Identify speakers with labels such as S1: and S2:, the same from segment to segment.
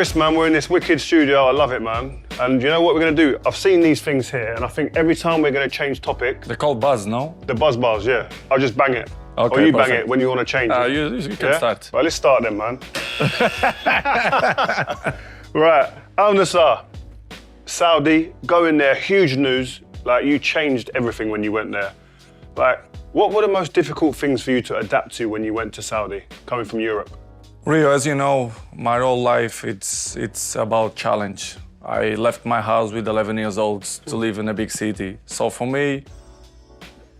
S1: Chris, man, we're in this wicked studio. I love it, man. And you know what we're going to do? I've seen these things here, and I think every time we're going to change topic...
S2: They're called buzz, no?
S1: The buzz bars, yeah. I'll just bang it.
S2: Okay,
S1: or you
S2: perfect.
S1: bang it when you want to change it.
S2: You can start.
S1: Well, let's start then, man. Right, Al-Nassr, Saudi, going there, huge news. Like, you changed everything when you went there. Like, what were the most difficult things for you to adapt to when you went to Saudi, coming from Europe?
S2: Rio, as you know, my whole life, it's about challenge. I left my house with 11 years old to live in a big city. So for me,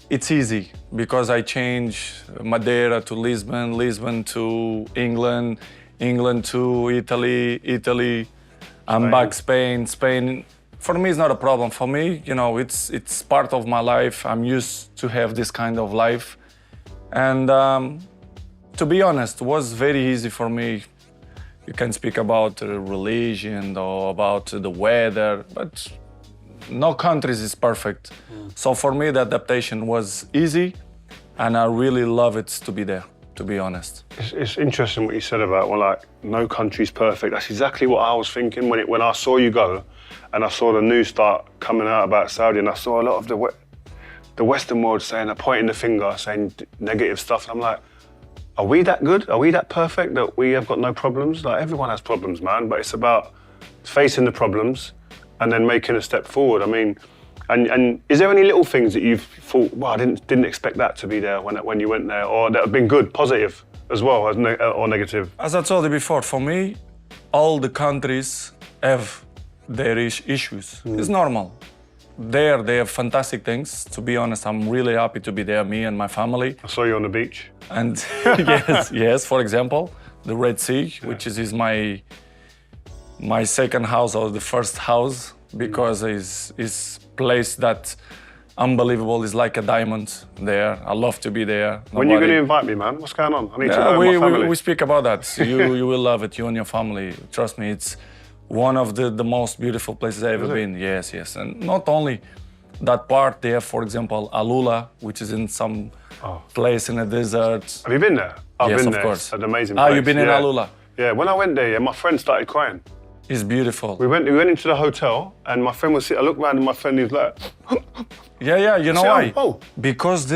S2: it's easy because I changed Madeira to Lisbon, Lisbon to England, England to Italy, Italy, I'm back Spain, Spain. For me, it's not a problem. For me, you know, it's part of my life. I'm used to have this kind of life. And to be honest, it was very easy for me. You can speak about religion or about the weather, but no countries is perfect. So for me, the adaptation was easy, and I really love it to be there, to be honest.
S1: It's interesting what you said about, well, like, no country's perfect. That's exactly what I was thinking when I saw you go, and I saw the news start coming out about Saudi, and I saw a lot of the Western world pointing the finger, saying negative stuff. And I'm like, are we that good? Are we that perfect that we have got no problems? Like, everyone has problems, man, but it's about facing the problems and then making a step forward. I mean, and is there any little things that you've thought, well, I didn't expect that to be there when you went there, or that have been good, positive as well, or negative?
S2: As I told you before, for me, all the countries have their issues. It's normal. There, they have fantastic things. To be honest, I'm really happy to be there, me and my family.
S1: I saw you on the beach.
S2: And yes, for example, the Red Sea, which is my second house or the first house, because it's place that unbelievable, is like a diamond there. I love to be there.
S1: When are you going to invite me, man? What's going on? I need to know my family.
S2: We speak about that. You will love it, you and your family. Trust me, it's one of the most beautiful places I've ever been. Yes. And not only that part, they have, for example, Alula, which is in some place in the desert.
S1: Have you been there? I've
S2: yes,
S1: been
S2: of
S1: there.
S2: course.
S1: It's an amazing place.
S2: You've been in Alula?
S1: Yeah, when I went there, my friend started crying.
S2: It's beautiful.
S1: We went into the hotel, and my friend was sitting. I looked around, and my friend was like,
S2: Yeah, you know why?
S1: Oh.
S2: Because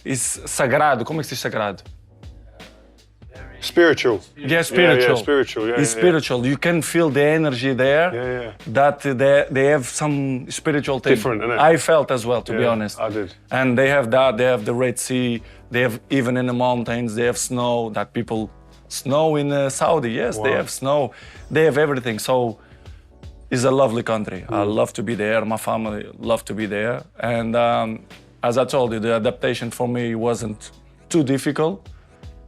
S2: it's sagrado. Como é que se diz sagrado?
S1: Spiritual.
S2: Yeah, spiritual.
S1: Yeah, spiritual. Yeah,
S2: it's spiritual. You can feel the energy there.
S1: Yeah.
S2: That they have some spiritual thing.
S1: Different, isn't it?
S2: I felt as well, to be honest.
S1: I did.
S2: And they have that. They have the Red Sea. They have, even in the mountains, they have snow. That people snow in Saudi. Yes, wow. They have snow. They have everything. So it's a lovely country. I love to be there. My family love to be there. And as I told you, the adaptation for me wasn't too difficult.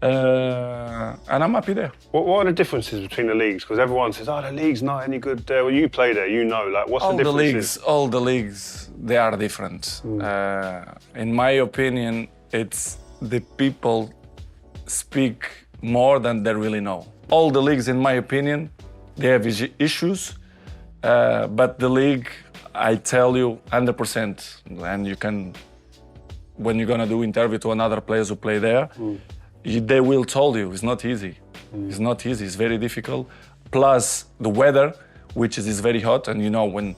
S2: And I'm happy there.
S1: What are the differences between the leagues? Because everyone says, the league's not any good there. Well, you play there, you know. Like, what's the differences?
S2: All the leagues, they are different. In my opinion, it's the people speak more than they really know. All the leagues, in my opinion, they have issues. But the league, I tell you, 100%. And you can, when you're gonna do interview to another players who play there, they will tell you it's not easy. It's not easy. It's very difficult. Plus the weather, which is very hot, and you know when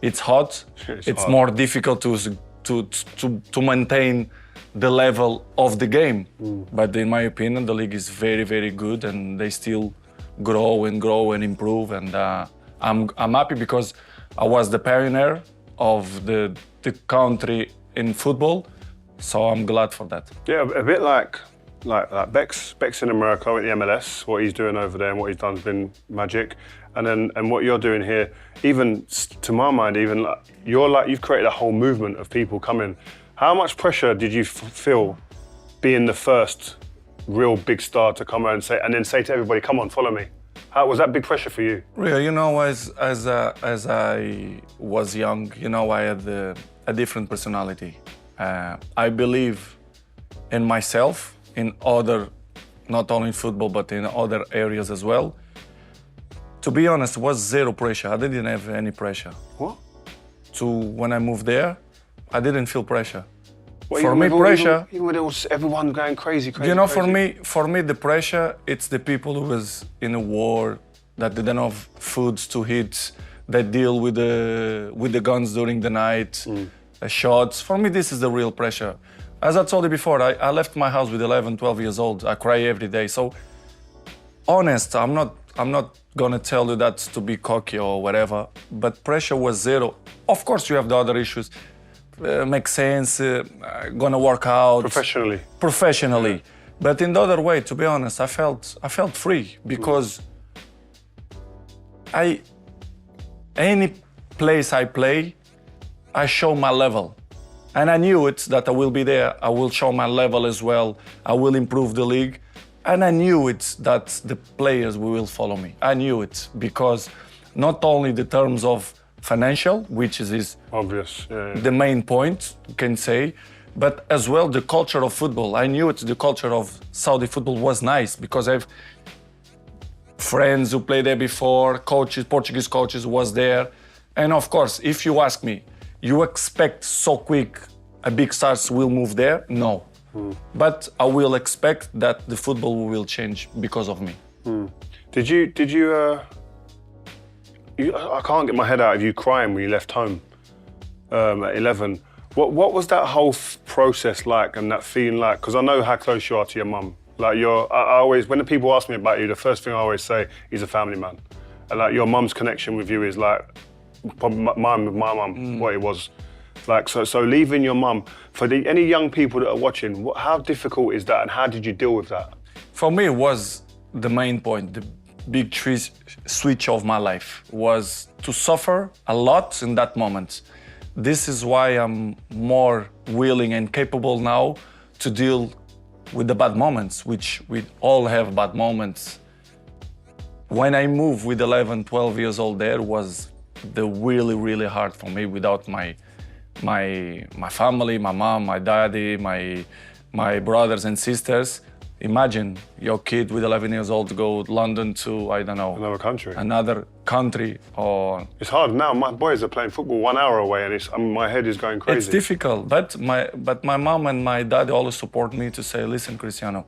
S2: it's hot, it's more difficult to maintain the level of the game. But in my opinion, the league is very, very good, and they still grow and improve. And I'm happy because I was the pioneer of the country in football, so I'm glad for that. Yeah,
S1: a bit like Beck's in America with the MLS. What he's doing over there and what he's done has been magic. And what you're doing here, even to my mind, even you've created a whole movement of people coming. How much pressure did you feel being the first real big star to come out and then say to everybody, "Come on, follow me"? How was that big pressure for you?
S2: Really, you know, as I was young, you know, I had a different personality. I believe in myself. In other, not only in football, but in other areas as well. To be honest, it was zero pressure. I didn't have any pressure.
S1: What?
S2: When I moved there, I didn't feel pressure.
S1: Well,
S2: for me, pressure.
S1: Even with everyone going crazy.
S2: You know, for me, the pressure, it's the people who was in a war, that they don't have foods to eat, that deal with the guns during the night, shots. For me, this is the real pressure. As I told you before, I left my house with 11, 12 years old. I cry every day. So, honest, I'm not gonna tell you that to be cocky or whatever, but pressure was zero. Of course, you have the other issues. Make sense, gonna work out. Professionally. Yeah. But in the other way, to be honest, I felt free because any place I play, I show my level. And I knew it, that I will be there, I will show my level as well, I will improve the league. And I knew it, that the players will follow me. I knew it, because not only the terms of financial, which is
S1: obvious,
S2: the main point, you can say, but as well the culture of football. I knew it, the culture of Saudi football was nice, because I have friends who played there before, coaches, Portuguese coaches was there. And of course, if you ask me, you expect so quick a big stars will move there? No. But I will expect that the football will change because of me.
S1: Did you I can't get my head out of you crying when you left home at 11. What was that whole process like and that feeling like? Because I know how close you are to your mum. Like I always, when the people ask me about you, the first thing I always say, he's a family man. And like your mum's connection with you is like, mine with my mum, what it was. Like, so leaving your mum, for any young people that are watching, how difficult is that and how did you deal with that?
S2: For me, it was the main point, the big switch of my life was to suffer a lot in that moment. This is why I'm more willing and capable now to deal with the bad moments, which we all have bad moments. When I moved with 11, 12 years old, there was the really, really hard for me without my family, my mom, my daddy, my brothers and sisters. Imagine your kid with 11 years old to go to London to, I don't know, another country, or
S1: it's hard now. My boys are playing football 1 hour away, and my head is going crazy.
S2: It's difficult, but my mom and my dad always support me to say, listen, Cristiano,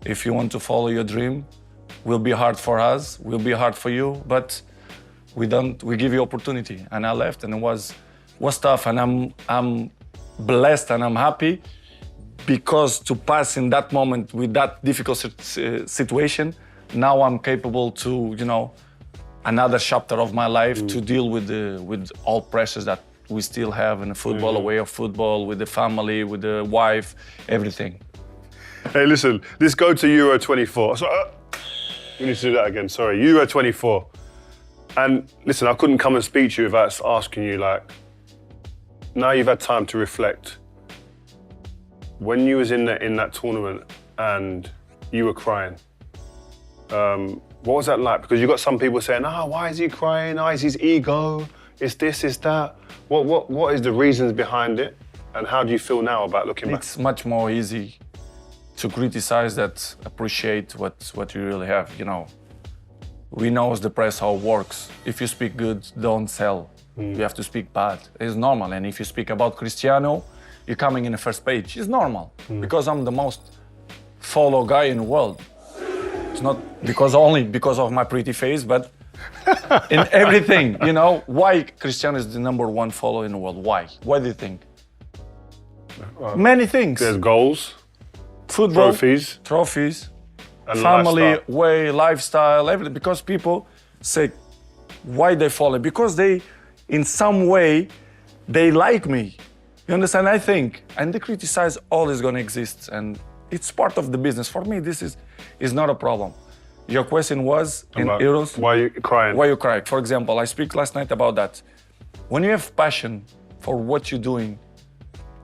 S2: if you want to follow your dream, will be hard for us, will be hard for you, but we give you opportunity. And I left, and it was tough, and I'm blessed and I'm happy, because to pass in that moment with that difficult situation, now I'm capable to, another chapter of my life to deal with all pressures that we still have in the football, a way of football, with the family, with the wife, everything.
S1: Hey, listen, let's go to Euro 24. We need to do that again, sorry. Euro 24. And listen, I couldn't come and speak to you without asking you, like, now you've had time to reflect. When you was in that tournament and you were crying, what was that like? Because you got some people saying, why is he crying? It's his ego, it's this, it's that. What is the reasons behind it? And how do you feel now about looking back?
S2: It's much more easy to criticize than appreciate what you really have, We know the press how it works. If you speak good, don't sell. You have to speak bad. It's normal. And if you speak about Cristiano, you're coming in the first page. It's normal, because I'm the most followed guy in the world. It's not only because of my pretty face, but in everything, Why Cristiano is the #1 follower in the world? Why? Why do you think? Many things.
S1: There's goals,
S2: football,
S1: trophies, and
S2: family, lifestyle, everything. Because people say, why they follow? Because they, in some way, they like me. You understand? I think, and they criticize, always gonna exist, and it's part of the business. For me, this is not a problem. Your question was in Euros.
S1: Why are you crying?
S2: Why you cry? For example, I speak last night about that. When you have passion for what you're doing,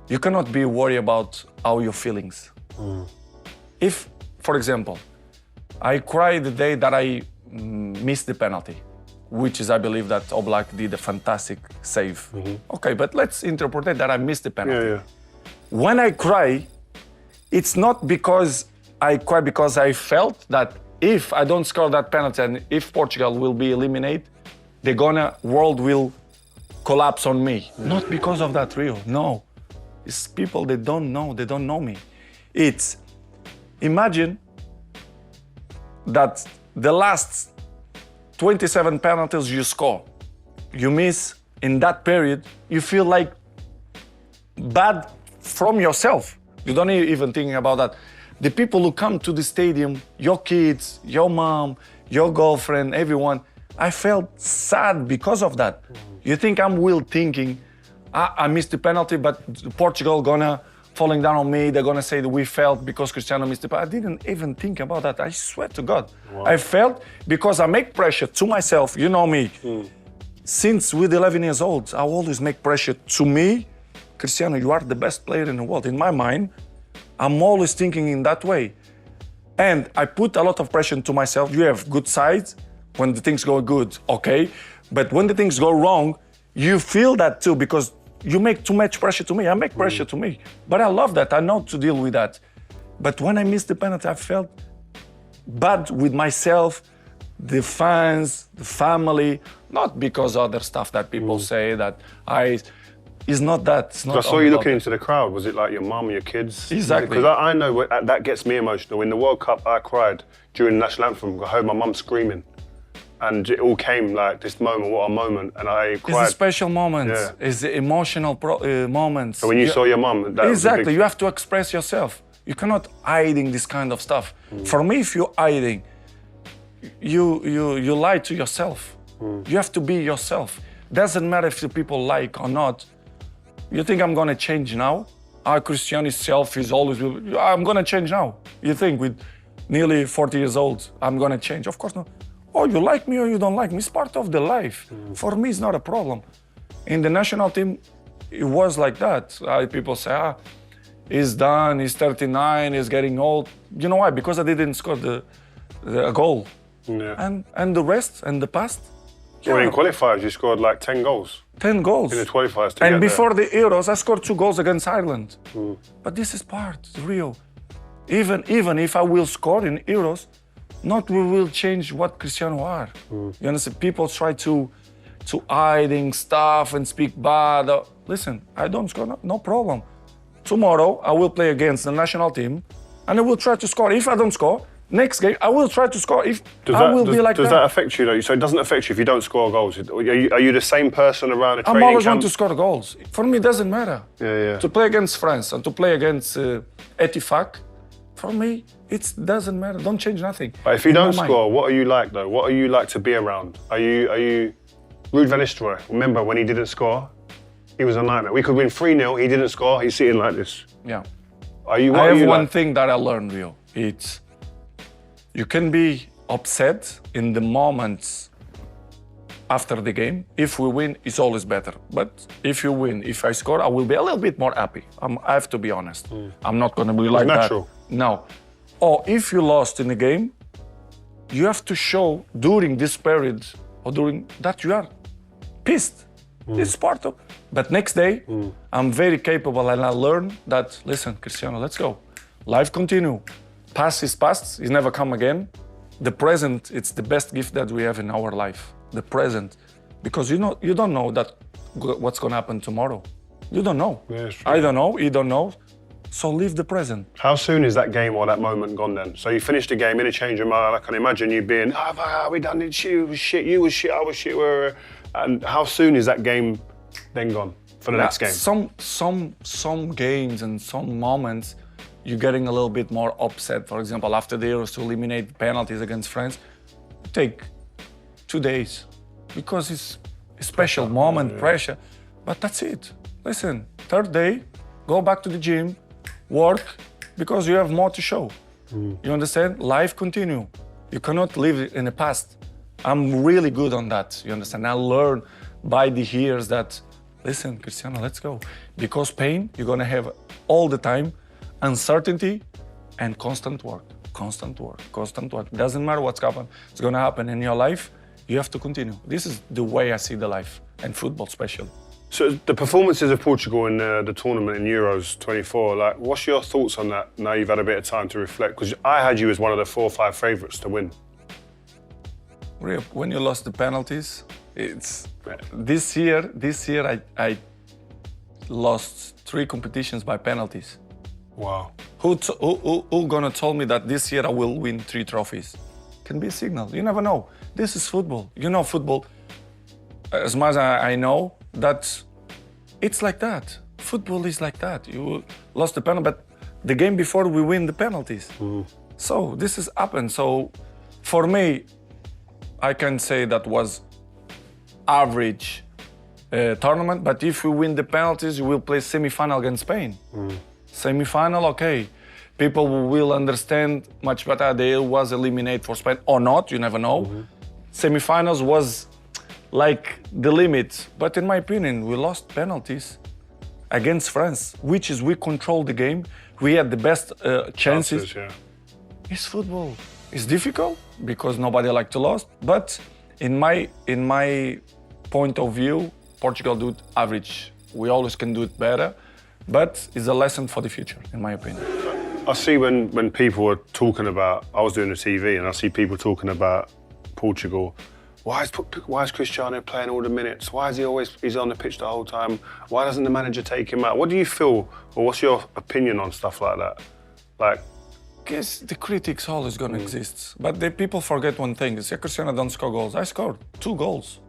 S2: you cannot be worried about how your feelings. If, for example, I cry the day that I missed the penalty, which is, I believe that Oblak did a fantastic save. Okay, but let's interpret that I missed the penalty. When I cry, it's not because I cry because I felt that if I don't score that penalty and if Portugal will be eliminated, the world will collapse on me. Not because of that, Rio, no. It's people they don't know me. It's, imagine that the last 27 penalties you score. You miss in that period, you feel like bad from yourself. You don't even think about that. The people who come to the stadium, your kids, your mom, your girlfriend, everyone, I felt sad because of that. You think I'm thinking, I missed the penalty, but Portugal gonna falling down on me. They're gonna say that we felt because Cristiano missed the penalty. I didn't even think about that. I swear to God. Wow. I felt because I make pressure to myself. You know me. Since with 11 years old, I always make pressure to me. Cristiano, you are the best player in the world. In my mind, I'm always thinking in that way. And I put a lot of pressure to myself. You have good sides. When the things go good, okay. But when the things go wrong, you feel that too because you make too much pressure to me. I make pressure to me. But I love that. I know to deal with that. But when I missed the penalty, I felt bad with myself, the fans, the family, not because other stuff that people say that it's not that. It's not.
S1: I saw you looking into the crowd. Was it like your mum or your kids?
S2: Exactly.
S1: Because I know that gets me emotional. In the World Cup, I cried during the national anthem. I heard my mum screaming. And it all came like this moment, what a moment, and I cried.
S2: It's a special moment. Yeah. It's the emotional moment.
S1: So when you saw your mum, that
S2: exactly,
S1: was
S2: you have to express yourself. You cannot hiding this kind of stuff. For me, if you're hiding, you lie to yourself. You have to be yourself. Doesn't matter if the people like or not. You think I'm gonna change now? Our Cristiano self is always, I'm gonna change now. You think with nearly 40 years old, I'm gonna change? Of course not. Oh, you like me or you don't like me, it's part of the life. For me, it's not a problem. In the national team, it was like that. People say, he's done, he's 39, he's getting old. You know why? Because I didn't score a goal.
S1: Yeah.
S2: And the rest, and the past.
S1: Well, in qualifiers, you scored like 10 goals.
S2: 10 goals.
S1: In the qualifiers to
S2: And
S1: get
S2: before
S1: there.
S2: the Euros, I scored 2 goals against Ireland. But this is part, real. Even if I will score in Euros, not we will change what Cristiano are. You understand? People try to hiding stuff and speak bad. Listen, I don't score, no problem. Tomorrow I will play against the national team, and I will try to score. If I don't score, next game I will try to score. If
S1: does that affect you though? So it doesn't affect you if you don't score goals. Are you the same person around a training
S2: I'm always
S1: camp?
S2: want to score goals. For me, it doesn't matter.
S1: Yeah.
S2: To play against France and to play against Etifak, for me, it doesn't matter. Don't change nothing.
S1: But if you don't score, what are you like though? What are you like to be around? Are you Ruud van Nistelrooy? Remember when he didn't score? He was a nightmare. We could win 3-0, he didn't score, he's sitting like this.
S2: Yeah.
S1: I
S2: have one thing that I learned, Rio. It's you can be upset in the moments after the game. If we win, it's always better. But if you win, if I score, I will be a little bit more happy. I have to be honest. I'm not going to be like
S1: natural.
S2: That. No. Or if you lost in the game, you have to show during this period or during that you are pissed. It's part of. But next day, I'm very capable and I learn that, listen, Cristiano, let's go. Life continue. Past is past, it's never come again. The present, it's the best gift that we have in our life. The present. Because you don't know that what's gonna happen tomorrow. You don't know.
S1: Yeah, it's true.
S2: I don't know, you don't know. So live the present.
S1: How soon is that game or that moment gone then? So you finished the game in a change room, I can imagine you being, we done it, you was shit, I was shit. And how soon is that game then gone for the next game?
S2: Some games and some moments, you're getting a little bit more upset. For example, after the Euros to eliminate penalties against France, take 2 days because it's a special moment, pressure. But that's it. Listen, third day, go back to the gym, work, because you have more to show. You understand? Life continue. You cannot live in the past. I'm really good on that, you understand? I learned by the years that, listen, Cristiano, let's go. Because pain, you're gonna have all the time, uncertainty and constant work. Doesn't matter what's happening. It's gonna happen in your life, you have to continue. This is the way I see the life, and football especially.
S1: So the performances of Portugal in the tournament in Euros 24, like, what's your thoughts on that now you've had a bit of time to reflect? Because I had you as one of the 4 or 5 favourites to win.
S2: When you lost the penalties, it's this year I lost 3 competitions by penalties.
S1: Wow.
S2: Who gonna tell me that this year I will win 3 trophies? can be a signal. You never know. This is football. You know football, as much as I know, that it's like that. Football is like that. You lost the penalty, but the game before we win the penalties. So this has happened. So for me, I can say that was average tournament, but if we win the penalties, we will play semi-final against Spain. Semi-final, okay. People will understand much better. They was eliminated for Spain or not, you never know. Semi-finals was like the limit. But in my opinion, we lost penalties against France, which is we controlled the game. We had the best chances.
S1: Yeah.
S2: It's football. It's difficult because nobody like to lose. But in my point of view, Portugal do it average. We always can do it better, but it's a lesson for the future, in my opinion.
S1: I see when people are talking about, I was doing the TV and I see people talking about Portugal. Why is Cristiano playing all the minutes? Why is he's on the pitch the whole time? Why doesn't the manager take him out? What do you feel, or what's your opinion on stuff like that? Like,
S2: I guess the critics always gonna exist, but the people forget one thing: is Cristiano don't score goals. I scored 2 goals.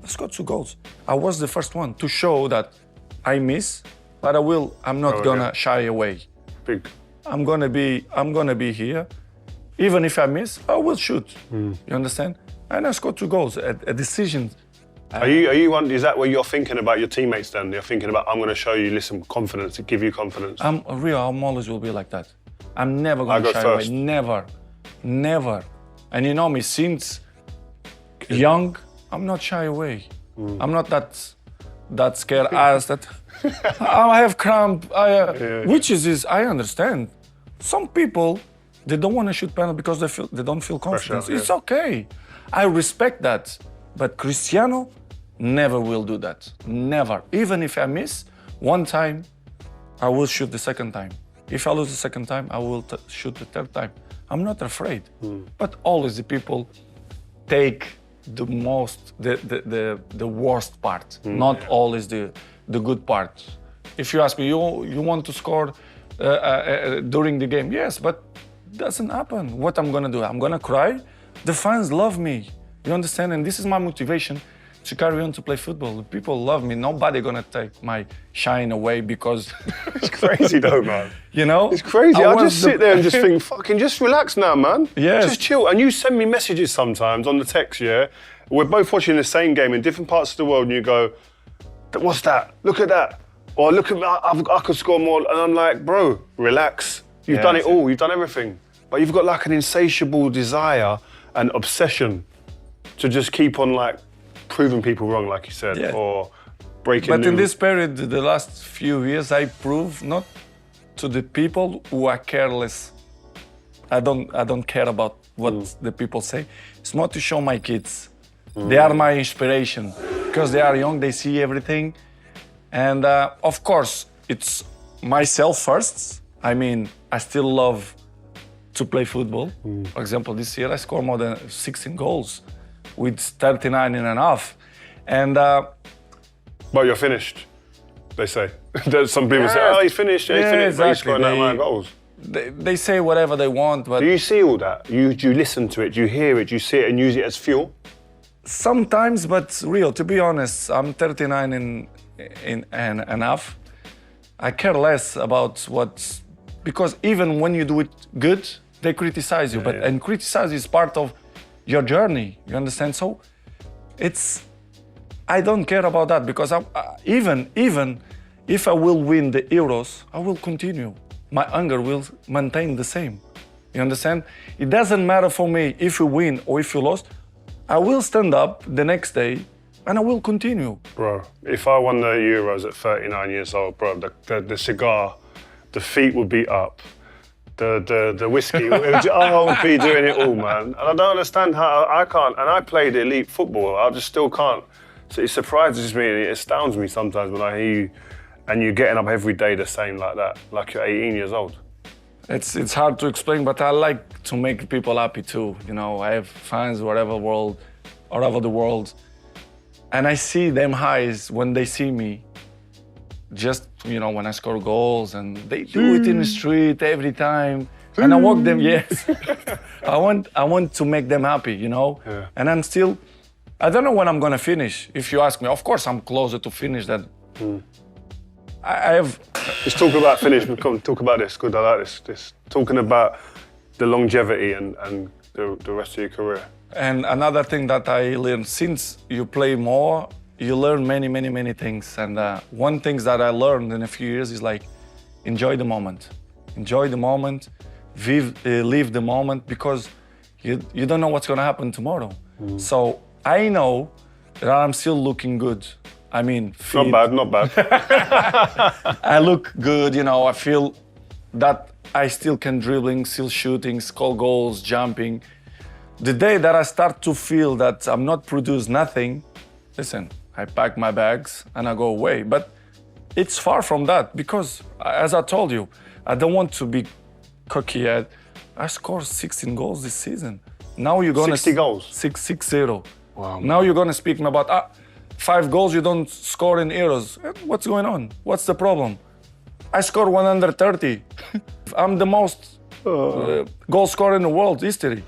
S2: I scored 2 goals. I was the first one to show that I miss, but I'm not gonna shy away.
S1: Big.
S2: I'm gonna be here. Even if I miss, I will shoot. You understand? And I scored 2 goals. A decision.
S1: Is that where you're thinking about your teammates then? You're thinking about, I'm gonna show you, listen, confidence, to give you confidence.
S2: I'm always will be like that. I'm never gonna shy away. Never. And you know me, since young, I'm not shy away. I'm not that scared as that. I have cramp. Which is I understand. Some people, they don't want to shoot penalty because they don't feel confidence.
S1: Pressure,
S2: It's okay. I respect that. But Cristiano never will do that. Never. Even if I miss one time, I will shoot the second time. If I lose the second time, I will shoot the third time. I'm not afraid. But always the people take the worst part, not always the good part. If you ask me, you want to score during the game? Yes, but doesn't happen. What I'm gonna do? I'm gonna cry. The fans love me. You understand? And this is my motivation to carry on to play football. The people love me. Nobody gonna take my shine away because
S1: It's crazy though, man.
S2: you know?
S1: It's crazy. I just sit there and just think, fucking just relax now, man.
S2: Yes.
S1: Just chill. And you send me messages sometimes on the text, yeah? We're both watching the same game in different parts of the world and you go, what's that? Look at that. Or look at me, I could score more. And I'm like, bro, relax. You've done it all. You've done everything. But you've got like an insatiable desire and obsession to just keep on like proving people wrong, like you said, or breaking
S2: But
S1: new...
S2: in this period, the last few years, I prove not to the people who are careless. I don't care about what the people say. It's not to show my kids. They are my inspiration because they are young. They see everything, and of course, it's myself first. I mean, I still love to play football. For example, this year I scored more than 16 goals with 39 and a half. And
S1: But you're finished, they say. There's some people say, oh, he's finished, he's finished, but he's scoring that amount of goals.
S2: They say whatever they want, but...
S1: Do you see all that? Do you listen to it? Do you hear it? Do you see it and use it as fuel?
S2: Sometimes, but real, to be honest, I'm 39 and a half. I care less about what... Because even when you do it good, they criticize you. And criticize is part of your journey, you understand? So I don't care about that because even if I will win the Euros, I will continue. My hunger will maintain the same. You understand? It doesn't matter for me if you win or if you lost. I will stand up the next day and I will continue.
S1: Bro, if I won the Euros at 39 years old, bro, the cigar, the feet would be up. The whiskey, I would be doing it all, man. And I don't understand how I can't. And I played elite football. I just still can't. So it surprises me and it astounds me sometimes when I hear you and you're getting up every day the same like that, like you're 18 years old.
S2: It's hard to explain, but I like to make people happy too. You know, I have fans all over the world, and I see them highs when they see me. Just, you know, when I score goals and they do it in the street every time. And I walk them, yes. I want to make them happy, you know?
S1: Yeah.
S2: And I'm still, I don't know when I'm gonna finish. If you ask me, of course I'm closer to finish than, I have...
S1: Let's talk about finish. Come talk about this. Good, I like this. Talking about the longevity and the rest of your career.
S2: And another thing that I learned, since you play more, you learn many things. And one thing that I learned in a few years is like, enjoy the moment. Enjoy the moment, live the moment, because you don't know what's gonna happen tomorrow. So I know that I'm still looking good. I mean, fit.
S1: Not bad.
S2: I look good, you know, I feel that I still can dribbling, still shooting, score goals, jumping. The day that I start to feel that I'm not produce nothing, listen, I pack my bags and I go away. But it's far from that, because as I told you, I don't want to be cocky yet. I scored 16 goals this season. Now you're gonna
S1: 60 goals?
S2: 6-0.
S1: Wow.
S2: Now you're gonna speak me about 5 goals you don't score in Euros. What's going on? What's the problem? I scored 130. I'm the most goal scorer in the world history.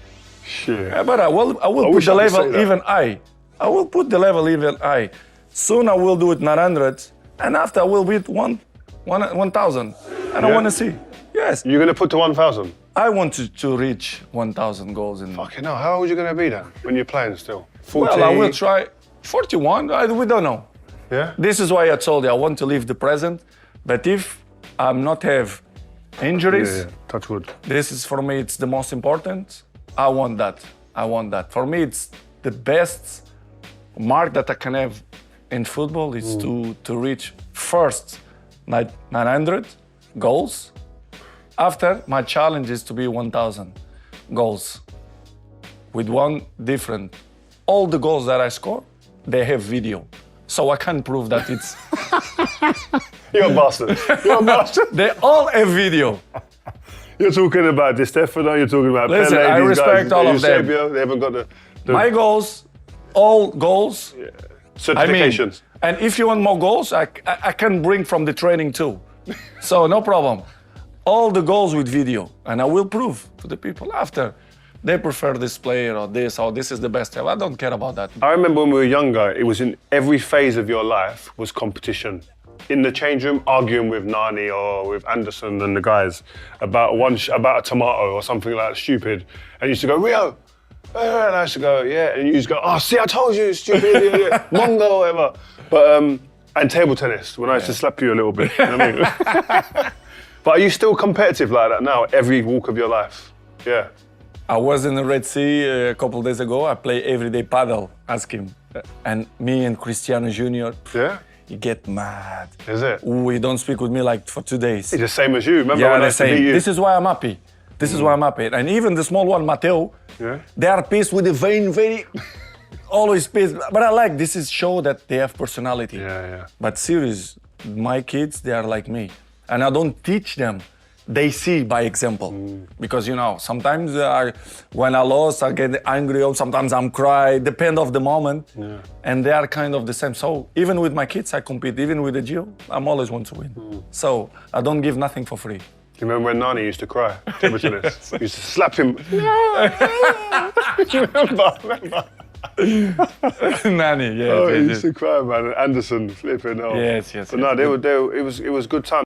S1: Shit.
S2: Yeah, but I will put the level even high. I will put the level even high. Soon I will do it 900, and after I will beat 1,000. And I want to see. Yes.
S1: You're gonna put to 1,000?
S2: I want to reach 1,000 goals in.
S1: Fucking hell, how old are you gonna be then when you're playing still? 40?
S2: Well, I will try 41. We don't know.
S1: Yeah?
S2: This is why I told you I want to live the present. But if I'm not have injuries,
S1: Yeah. Touch wood.
S2: this is for me, it's the most important. I want that. For me, it's the best mark that I can have in football is to reach first 900 goals. After, my challenge is to be 1,000 goals. With one different. All the goals that I score, they have video. So I can prove that it's...
S1: You're a bastard. You're a bastard.
S2: They all have video.
S1: You're talking about Di Stefano, you're talking about
S2: Listen,
S1: Pele,
S2: I
S1: these
S2: respect
S1: guys,
S2: all of them.
S1: Eusebio, they haven't got the
S2: My goals, all goals,
S1: certifications.
S2: and if you want more goals, I can bring from the training too. So no problem. All the goals with video, and I will prove to the people after. They prefer this player or this is the best ever. I don't care about that.
S1: I remember when we were younger, it was in every phase of your life was competition. In the change room, arguing with Nani or with Anderson and the guys about a tomato or something like that, stupid. And you used to go, Rio. And I used to go, yeah. And you used to go, oh, see, I told you, stupid idiot, Mongo, whatever. But, and table tennis, when I used to slap you a little bit. You know what I mean? But are you still competitive like that now, every walk of your life? Yeah.
S2: I was in the Red Sea a couple of days ago. I play everyday paddle, ask him. And me and Cristiano Jr.,
S1: Yeah?
S2: he get mad.
S1: Is it?
S2: Ooh, he don't speak with me like for 2 days.
S1: He's the same as you. Remember
S2: Yeah,
S1: when I
S2: the
S1: used to beat
S2: same.
S1: you?
S2: This is why I'm happy. This is why I'm happy. And even the small one, Mateo, they are pissed with the very, always pissed. But I like, this is show that they have personality.
S1: Yeah.
S2: But serious, my kids, they are like me. And I don't teach them. They see by example. Because, you know, sometimes when I lost, I get angry, or sometimes I'm cry, depend of the moment. Yeah. And they are kind of the same. So even with my kids, I compete. Even with the Gio, I'm always want to win. So I don't give nothing for free.
S1: You remember when Nani used to cry? Yes. You used to slap him. Remember?
S2: Nani, yes.
S1: Oh, he used to cry, man. And Anderson flipping. Oh.
S2: Yes.
S1: But no, it was good time.